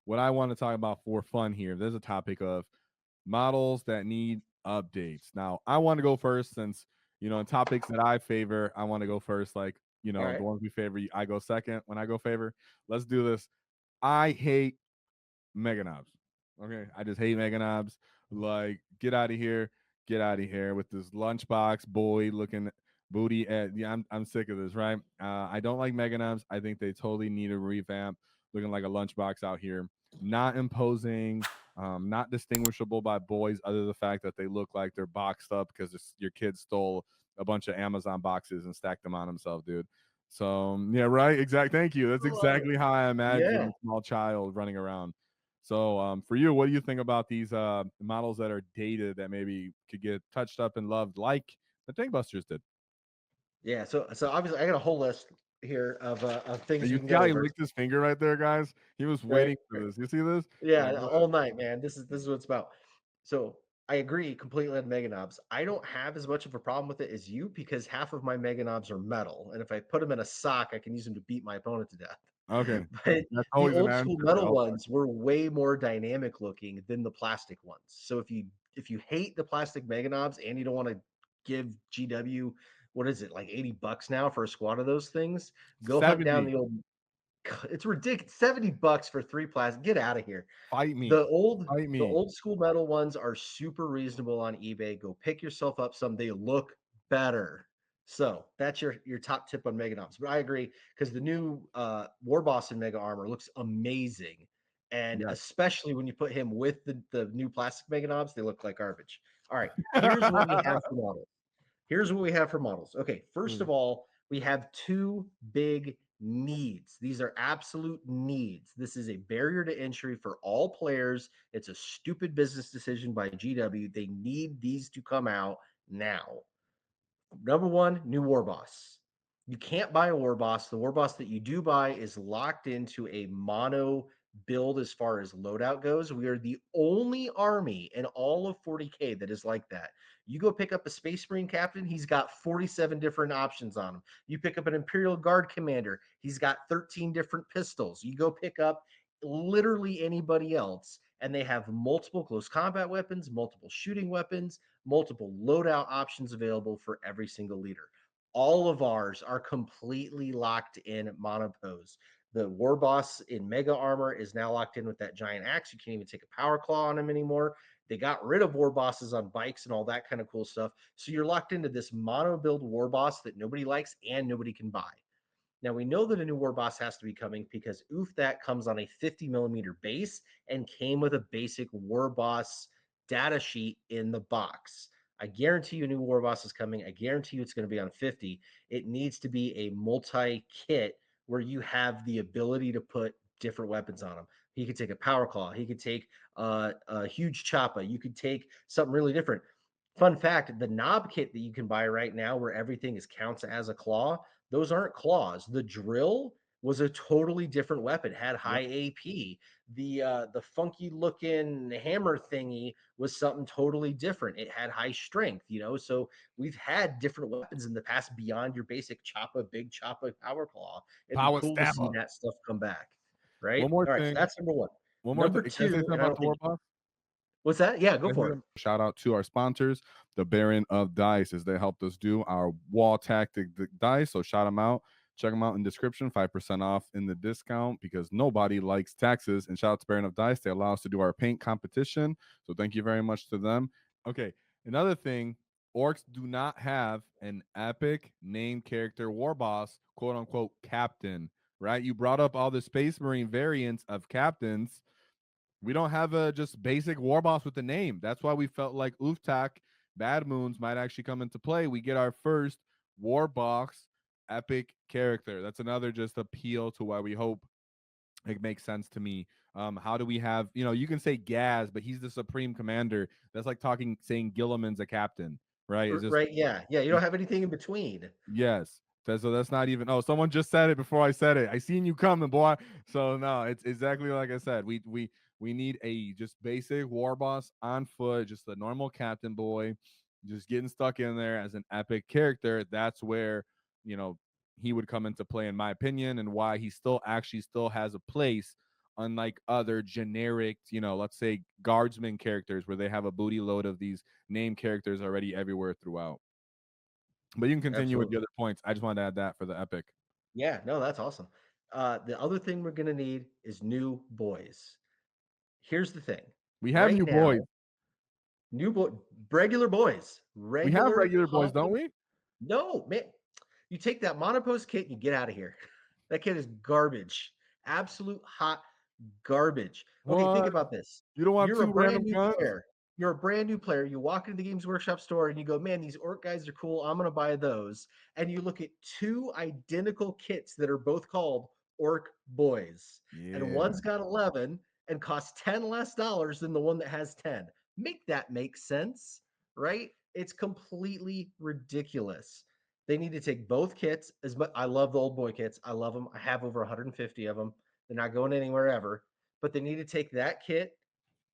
what I want to talk about for fun here, there's a topic of models that need updates. Now, I want to go first since, in topics that I favor, I want to go first. Like, All the right. ones we favor, I go second when I go favor. Let's do this. I hate mega knobs. Okay, I just hate mega knobs. Like, get out of here, get out of here with this lunchbox boy looking booty. At yeah, I'm sick of this. Right? I don't like mega knobs. I think they totally need a revamp. Looking like a lunchbox out here, not imposing, not distinguishable by boys, other than the fact that they look like they're boxed up because your kid stole a bunch of Amazon boxes and stacked them on himself, dude. So yeah, right, exact. Thank you. That's I love it. exactly how I imagine Yeah. a small child running around. So, for you, what do you think about these models that are dated that maybe could get touched up and loved like the Tank did? Yeah. So obviously, I got a whole list here of And things we you can see go how he over. licked his finger right there, guys? He was Right. waiting for this. You see this? All right, Yeah. go All ahead. night, man. This is what it's about. So I agree completely on Mega Knobs. I don't have as much of a problem with it as you because half of my Mega Knobs are metal, and if I put them in a sock, I can use them to beat my opponent to death. Okay, But that's the always an old answer. school metal Okay. ones were way more dynamic looking than the plastic ones. So if you hate the plastic Mega Knobs and you don't want to give GW what is it like $80 now for a squad of those things, go hunt down 70. the old. It's ridiculous. $70 for three plastic. Get out of here. Fight me. The old Fight the me. old school metal ones are super reasonable on eBay. Go pick yourself up some. They look better. So that's your top tip on Mega Knobs. But I agree because the new Warboss in Mega Armor looks amazing. And Yes. especially when you put him with the new plastic Mega Knobs, they look like garbage. All right, here's what we have for models. Here's what we have for models. Okay, first Mm, of all, we have two big needs. These are absolute needs. This is a barrier to entry for all players. It's a stupid business decision by GW. They need these to come out now. Number one, new Warboss. You can't buy a Warboss. The Warboss that you do buy is locked into a mono build as far as loadout goes. We are the only army in all of 40K that is like that. You go pick up a Space Marine captain, he's got 47 different options on him. You pick up an Imperial Guard commander, he's got 13 different pistols. You go pick up literally anybody else, and they have multiple close combat weapons, multiple shooting weapons, multiple loadout options available for every single leader. All of ours are completely locked in monopose. The war boss in mega armor is now locked in with that giant axe. You can't even take a power claw on him anymore. They got rid of war bosses on bikes and all that kind of cool stuff. So you're locked into this mono build war boss that nobody likes and nobody can buy. Now we know that a new war boss has to be coming because oof that comes on a 50 millimeter base and came with a basic war boss data sheet in the box. I guarantee you a new war boss is coming. I guarantee you it's going to be on 50. It needs to be a multi kit where you have the ability to put different weapons on him. He could take a power claw. He could take a huge choppa. You could take something really different. Fun fact, the knob kit that you can buy right now where everything is counts as a claw, those aren't claws. The drill was a totally different weapon, had high yep. AP. The funky looking hammer thingy was something totally different. It had high strength, So we've had different weapons in the past beyond your basic choppa, big choppa, power claw. It'd be Power cool to see stabber. that stuff come back. Right? One more All right, so thing. that's number one. One more thing. Number Can I say two, something and I about don't the war think boss? what's that? Yeah, go for it. Shout out to our sponsors, the Baron of Dice, as they helped us do our wall tactic dice. So shout them out. Check them out in the description. 5% off in the discount because nobody likes taxes. And shout out to Baron of Dice. They allow us to do our paint competition. So thank you very much to them. Okay. Another thing, orcs do not have an epic named character war boss, quote unquote captain, right? You brought up all the Space Marine variants of captains. We don't have a just basic war boss with a name. That's why we felt like Uftak Bad Moons might actually come into play. We get our first war boss epic character. That's another just appeal to why we hope it makes sense to me. How do we have, you can say Gaz, but he's the supreme commander. That's like saying Gilliman's a captain, right? It's just, Right? Yeah, yeah. You don't have anything in between. yes. So that's not even. Oh, someone just said it before I said it. I seen you coming, boy. So no, it's exactly like I said. We need a just basic war boss on foot, just a normal captain boy, just getting stuck in there as an epic character. That's where you know he would come into play, in my opinion, and why he still has a place unlike other generic, let's say guardsman characters where they have a booty load of these name characters already everywhere throughout. But you can continue with the Absolutely. other points. I just wanted to add that for the epic. Yeah, no, that's awesome. The other thing we're gonna need is new boys. Here's the thing. We have Right new boys. now, new boy, regular boys, We have regular regular boys, don't common. we? No, man, you take that monopose kit and you get out of here. That kit is garbage. Absolute hot garbage. Okay, think What? about this. You don't want You're a two brand random new guns? player. You're a brand new player. You walk into the Games Workshop store and you go, man, these orc guys are cool. I'm going to buy those. And you look at two identical kits that are both called Ork Boys. And Yeah. one's got 11 and costs 10 less dollars than the one that has 10. Make that make sense, right? It's completely ridiculous. They need to take both kits. As much, I love the old boy kits. I love them. I have over 150 of them. They're not going anywhere ever. But they need to take that kit,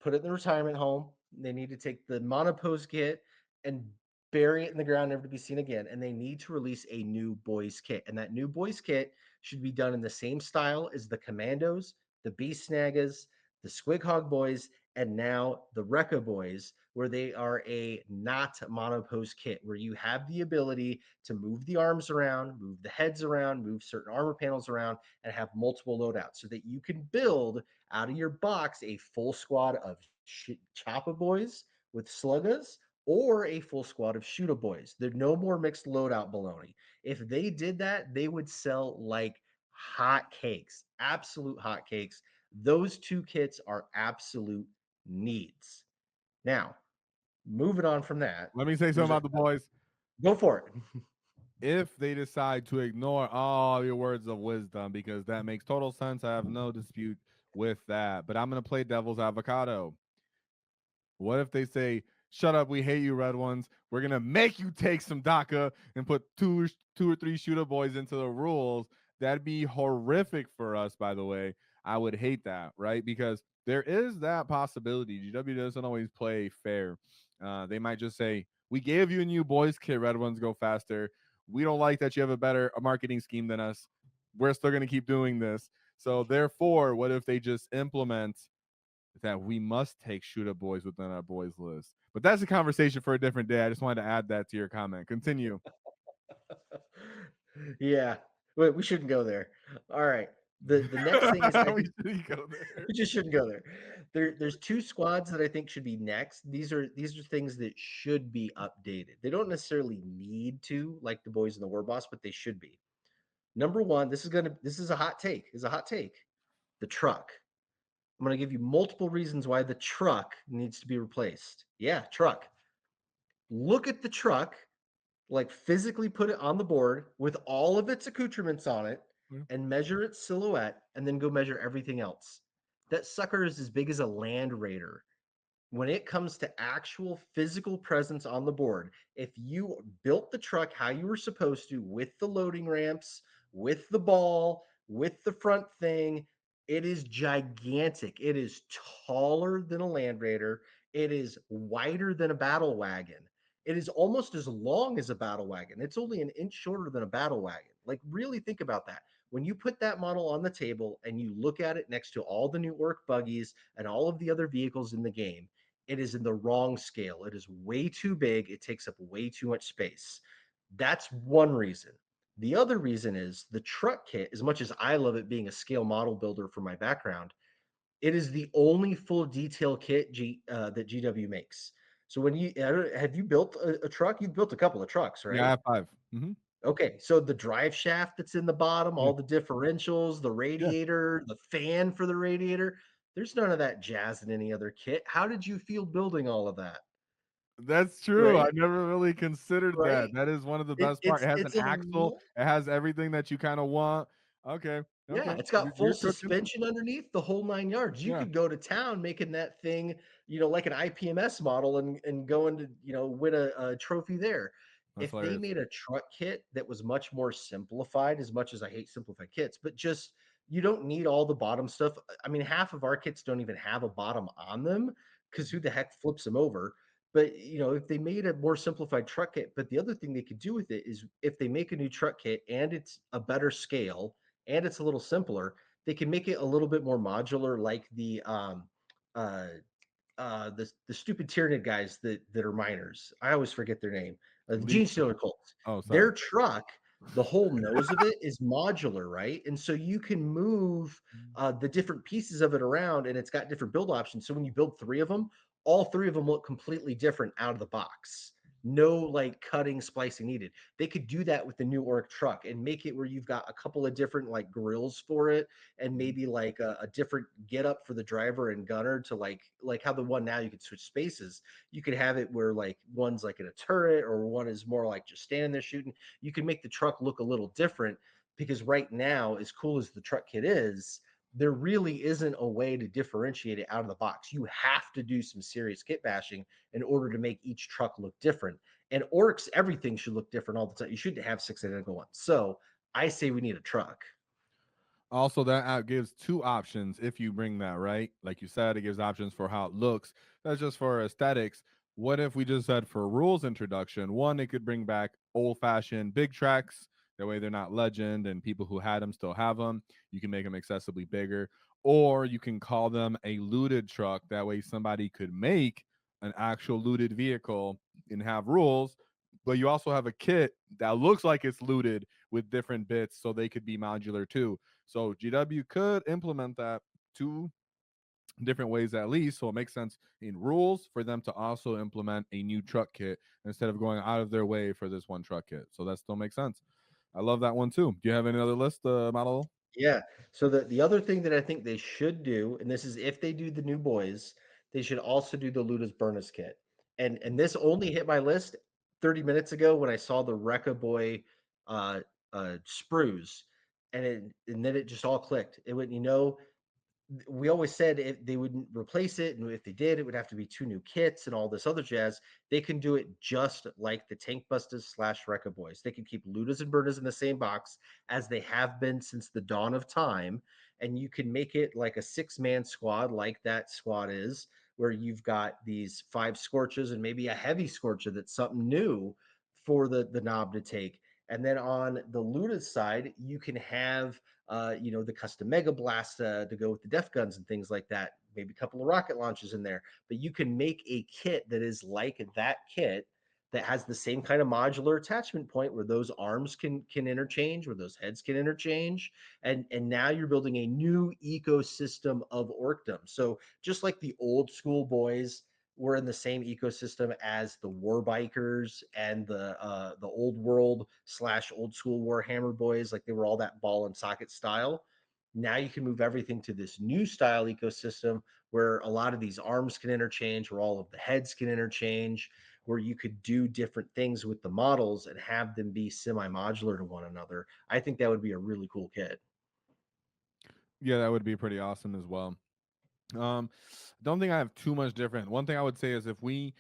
put it in the retirement home. They need to take the monopose kit and bury it in the ground, never to be seen again. And they need to release a new boys kit. And that new boys kit should be done in the same style as the Commandos, the Beast Snaggas, the Squig Hog Boys, and now the Rekka Boys, where they are a not monopose kit, where you have the ability to move the arms around, move the heads around, move certain armor panels around, and have multiple loadouts so that you can build out of your box a full squad of Choppa Boys with Sluggas or a full squad of Shooter Boys. There's no more mixed loadout baloney. If they did that, they would sell like hot cakes, absolute hot cakes. Those two kits are absolute needs. Now, moving on from that, Let me say something there's a about the boys. go for it. If they decide to ignore all your words of wisdom, because that makes total sense, I have no dispute with that. But I'm going to play devil's avocado. What if they say, "Shut up, we hate you, Red Ones. We're gonna make you take some DACA and put two or three shooter boys into the rules"? That'd be horrific for us, by the way. I would hate that, right? Because there is that possibility. GW doesn't always play fair. They might just say, "We gave you a new boys kit, Red Ones Go Faster. We don't like that you have a better marketing scheme than us. We're still gonna keep doing this." So therefore, what if they just implement that we must take shooter boys within our boys list? But that's a conversation for a different day. I just wanted to add that to your comment. Continue. Yeah, we shouldn't go there. All right. The next thing is I We think shouldn't go there. we just shouldn't go there. There's two squads that I think should be next. These are things that should be updated. They don't necessarily need to, like the boys in the Warboss, but they should be. Number one, this is a hot take. Is a hot take. The Trukk. I'm gonna give you multiple reasons why the Trukk needs to be replaced. Yeah, Trukk. Look at the Trukk, like physically put it on the board with all of its accoutrements on it Yeah. and measure its silhouette and then go measure everything else. That sucker is as big as a Land Raider. When it comes to actual physical presence on the board, if you built the truck how you were supposed to with the loading ramps, with the ball, with the front thing, it is gigantic. It is taller than a Land Raider. It is wider than a battle wagon. It is almost as long as a battle wagon. It's only an inch shorter than a battle wagon. Like, really think about that. When you put that model on the table and you look at it next to all the new Ork buggies and all of the other vehicles in the game, it is in the wrong scale. It is way too big. It takes up way too much space. That's one reason. The other reason is the Trukk kit, as much as I love it being a scale model builder for my background, it is the only full detail kit that GW makes. So when you have you built a truck? You've built a couple of trucks, Yeah, I right? have 5. Mm-hmm. Okay, so the drive shaft that's in the bottom, Yeah. all the differentials, the Yeah. radiator, the fan for the radiator, there's none of that jazz in any other kit. How did you feel building all of that? That's true. I Right? never really considered that. Right? That is one of the It, best part. it's It has an it's a axle. It has everything that you kind of want. Okay. Yeah, Okay. it's got full You're cooking. suspension underneath the whole 9 yards. You Yeah. could go to town making that thing, like an IPMS model and go into, win a trophy there. That's If they hilarious. made a truck kit that was much more simplified, as much as I hate simplified kits, but just you don't need all the bottom stuff. I mean, half of our kits don't even have a bottom on them because who the heck flips them over? But if they made a more simplified truck kit, but the other thing they could do with it is if they make a new truck kit and it's a better scale and it's a little simpler, they can make it a little bit more modular, like uh, the stupid Tyranid guys that are miners. I always forget their name. The Leaf. Gene Stealer Colts. Oh, sorry. Their truck, the whole nose of it is modular, right? And so you can move the different pieces of it around, and it's got different build options. So when you build three of them, all three of them look completely different out of the box. No like cutting, splicing needed. They could do that with the new Ork truck and make it where you've got a couple of different like grills for it, and maybe like a different get up for the driver and gunner to like how the one now you could switch spaces. You could have it where like one's like in a turret or one is more like just standing there shooting. You can make the truck look a little different because right now, as cool as the truck kit is, there really isn't a way to differentiate it out of the box. You have to do some serious kit bashing in order to make each truck look different. And Orcs, everything should look different all the time. You shouldn't have six identical ones. So I say we need a truck. Also, that app gives two options if you bring that, right? Like you said, it gives options for how it looks. That's just for aesthetics. What if we just said for rules introduction, one, it could bring back old fashioned big tracks. That way they're not legend and people who had them still have them. You can make them accessibly bigger. Or you can call them a looted truck. That way somebody could make an actual looted vehicle and have rules. But you also have a kit that looks like it's looted with different bits so they could be modular too. So GW could implement that two different ways at least. So it makes sense in rules for them to also implement a new truck kit instead of going out of their way for this one truck kit. So that still makes sense. I love that one too. Do you have any other list, model? Yeah. So the other thing that I think they should do, and this is if they do the new boys, they should also do the Luta's Burnus kit. And this only hit my list 30 minutes ago when I saw the Rekka Boy uh sprues. And then it just all clicked. It went, we always said if they wouldn't replace it, and if they did, it would have to be two new kits and all this other jazz. They can do it just like the Tank Busters slash Rekka Boys. They can keep Ludas and Burnas in the same box as they have been since the dawn of time, and you can make it like a six-man squad, like that squad is, where you've got these five Scorches and maybe a heavy Scorcher that's something new for the knob to take. And then on the Luda's side, you can have the custom Mega Blast to go with the Def Guns and things like that. Maybe a couple of rocket launches in there, but you can make a kit that is like that kit that has the same kind of modular attachment point where those arms can interchange, where those heads can interchange, and now you're building a new ecosystem of orkdom. So just like the old school boys were in the same ecosystem as the war bikers and the old world slash old school Warhammer boys, like they were all that ball and socket style. Now you can move everything to this new style ecosystem where a lot of these arms can interchange, where all of the heads can interchange, where you could do different things with the models and have them be semi-modular to one another. I think that would be a really cool kit. Yeah, that would be pretty awesome as well. Don't think I have too much different. One thing I would say is if we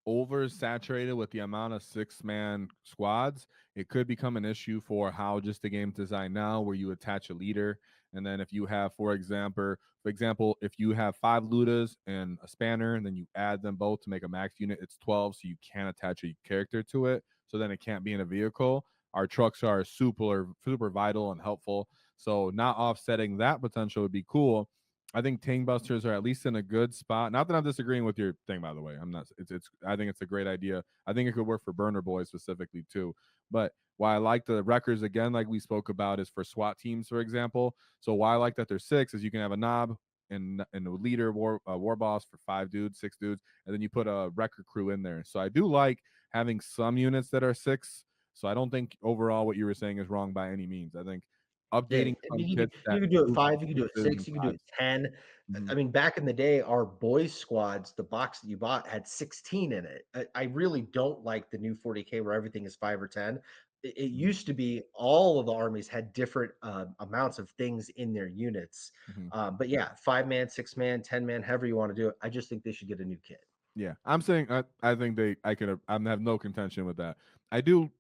oversaturated with the amount of six-man squads, it could become an issue for how just the game's designed now, where you attach a leader, and then if you have, for example, if you have five Ludas and a spanner, and then you add them both to make a max unit, it's 12, so you can't attach a character to it. So then it can't be in a vehicle. Our trucks are super vital and helpful. So not offsetting that potential would be cool. I think Tank Busters are at least in a good spot. Not that I'm disagreeing with your thing, by the way. I'm not. It's. I think it's a great idea. I think it could work for Burner Boys specifically too. But why I like the records again, like we spoke about, is for SWAT teams, for example. So why I like that there's six is you can have a knob and a leader war boss for 5 dudes, 6 dudes, and then you put a record crew in there. So I do like having some units that are six. So I don't think overall what you were saying is wrong by any means. I think Yeah, updating I some mean, kits you that could do it move 5, you could do it sixes 6, and you could do it fives. 10. Mhm. I mean, back in the day, our boys squads, the box that you bought had 16 in it. I really don't like the new 40K where everything is 5 or 10. It Mhm. used to be all of the armies had different amounts of things in their units. Mhm. But yeah, 5-man, 6-man, 10-man, however you want to do it. I just think they should get a new kit. Yeah, I'm saying I think I could I have no contention with that. I do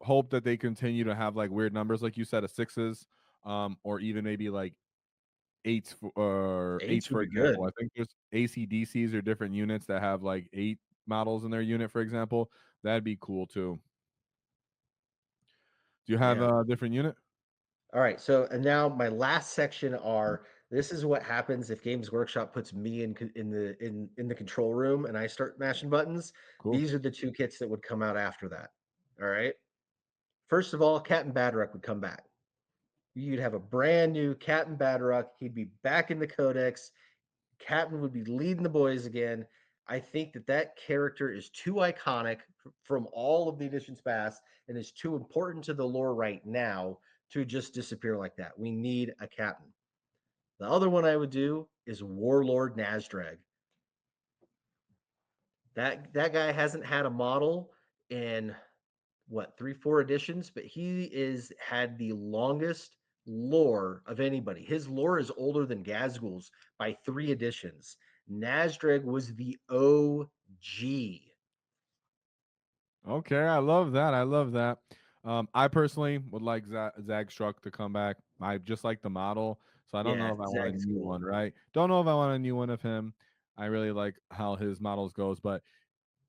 hope that they continue to have like weird numbers, like you said, of sixes, or even maybe like eights or eights, 8s would for be example. good. I think there's ACDCs or different units that have like 8 models in their unit, for example. That'd be cool too. Do you have Yeah. a different unit? All right. So and now my last section are this is what happens if Games Workshop puts me in the control room and I start mashing buttons. Cool. These are the two kits that would come out after that. All right. First of all, Captain Badrock would come back. You'd have a brand new Captain Badrock. He'd be back in the Codex. Captain would be leading the boys again. I think that that character is too iconic from all of the editions past and is too important to the lore right now to just disappear like that. We need a captain. The other one I would do is Warlord Nazdrag. That guy hasn't had a model in what 3 4 editions, but he is had the longest lore of anybody. His lore is older than Gazgul's by 3 editions. Nazdrag was the OG. Okay, I love that. I love that. I personally would like Zag Trukk to come back. I just like the model, so I don't know Yeah, if I want a Zag's new cool. one. Right? Don't know if I want a new one of him. I really like how his models goes, but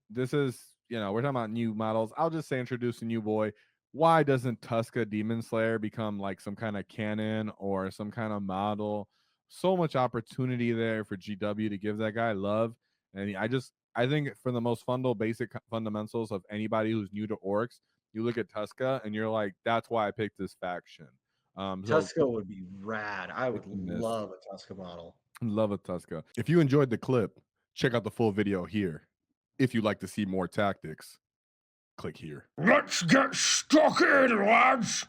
this is, we're talking about new models. I'll just say introduce a new boy. Why doesn't Tuska Demon Slayer become like some kind of canon or some kind of model? So much opportunity there for GW to give that guy love. And I think for the most basic fundamentals of anybody who's new to orcs, you look at Tuska and you're like, that's why I picked this faction. So Tuska would be rad. I it's would a miss. love a Tuska model. Love a Tuska. If you enjoyed the clip, check out the full video here. If you'd like to see more tactics, click here. Let's get stuck in, lads!